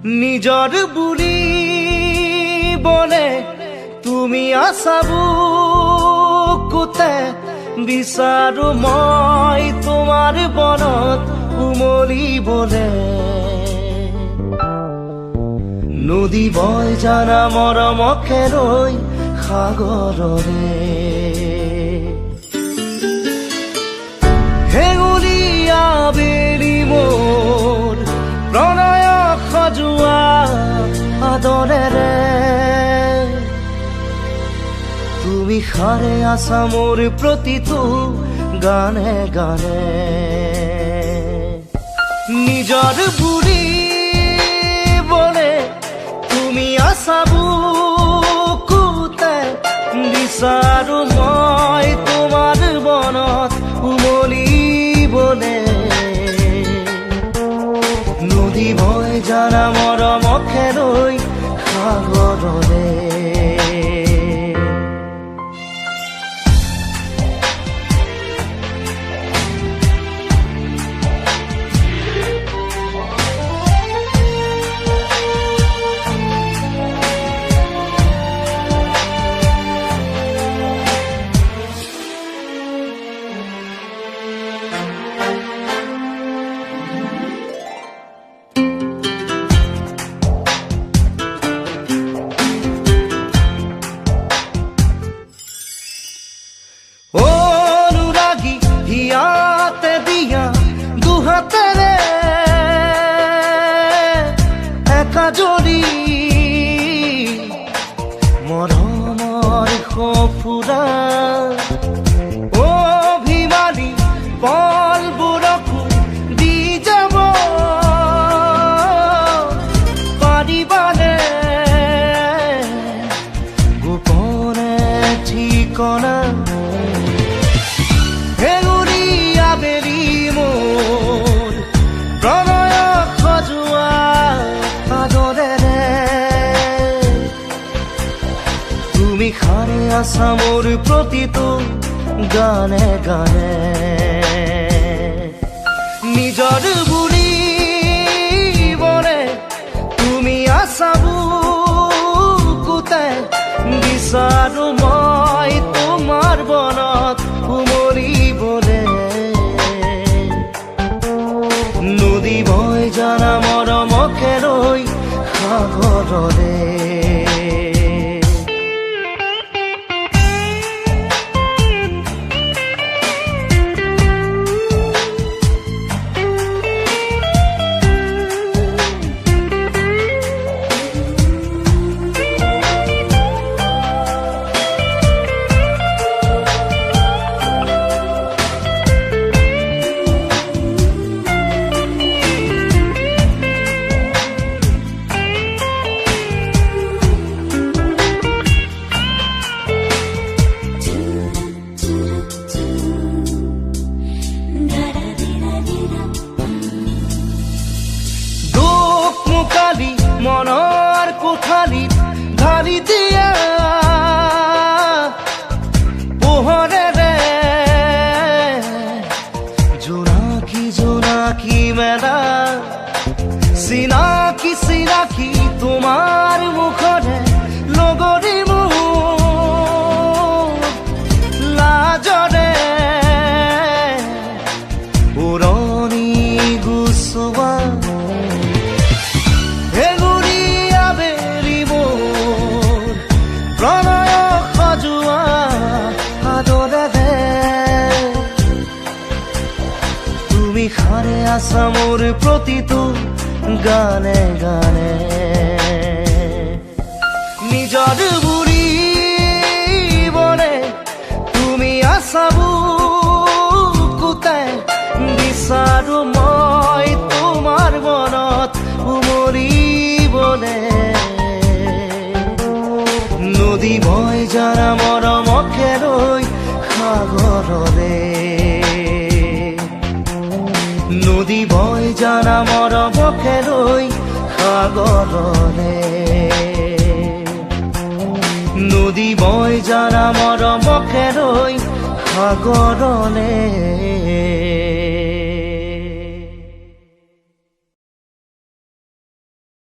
নিজৰ বুলি বলে তুমি আছা বুকুতে বিচাৰো মই তোমাৰ বনত উমলিবলে নদী বয় জানা মৰমকে ৰৈ সাগৰৰে হেঙুলীয়া বেলি মোৰ প্ৰণয় সজোৱা আদৰেৰে তুমি সাৰে আছা মোৰ প্ৰতিটো গানে গানে নিজৰ বুলি বলে তুমি আছা বুকুতে বিচাৰো মই তোমাৰ বনত উমলিবলে নদী বয় জানা মৰমকে ৰৈ সাগৰৰে অনুৰাগী হিয়াতে দিয়া দুহাতেৰে একা জড়ি মৰমৰ সফুৰা অভিমানী পলবোৰকো দি যাব পাৰিবানে গোপনে ঠিকনা তুমি সাৰে আছা মোৰ প্ৰতিটো গানে গানে নিজৰ বুলি বলে তুমি আছা বুকুতে বিচাৰো মই তোমাৰ বনত উমলিবলে নদী বয় জানা মৰমকে ৰৈ সাগৰৰে মনৰ কোঠালিত ঢালি দিয়া পোহৰেৰে জোনাকী জোনাকী মেলা চিনাকি চিনাকি তোমাৰ মুখৰে লগৰী মোৰ লাজৰে উৰণি গুচোৱা তুমি সাৰে আছা মোৰ প্ৰতিটো গানে গানে নিজৰ বুলি বলে তুমি আছা বুকুতে বিচাৰো মই তোমাৰ মনত উমলিবলে নদী বয় জানা মৰমকে ৰৈ সাগৰৰে নদী বয় জানা মৰমকে ৰৈ সাগৰৰে নদী বয় জানা মৰমকে ৰৈ সাগৰলে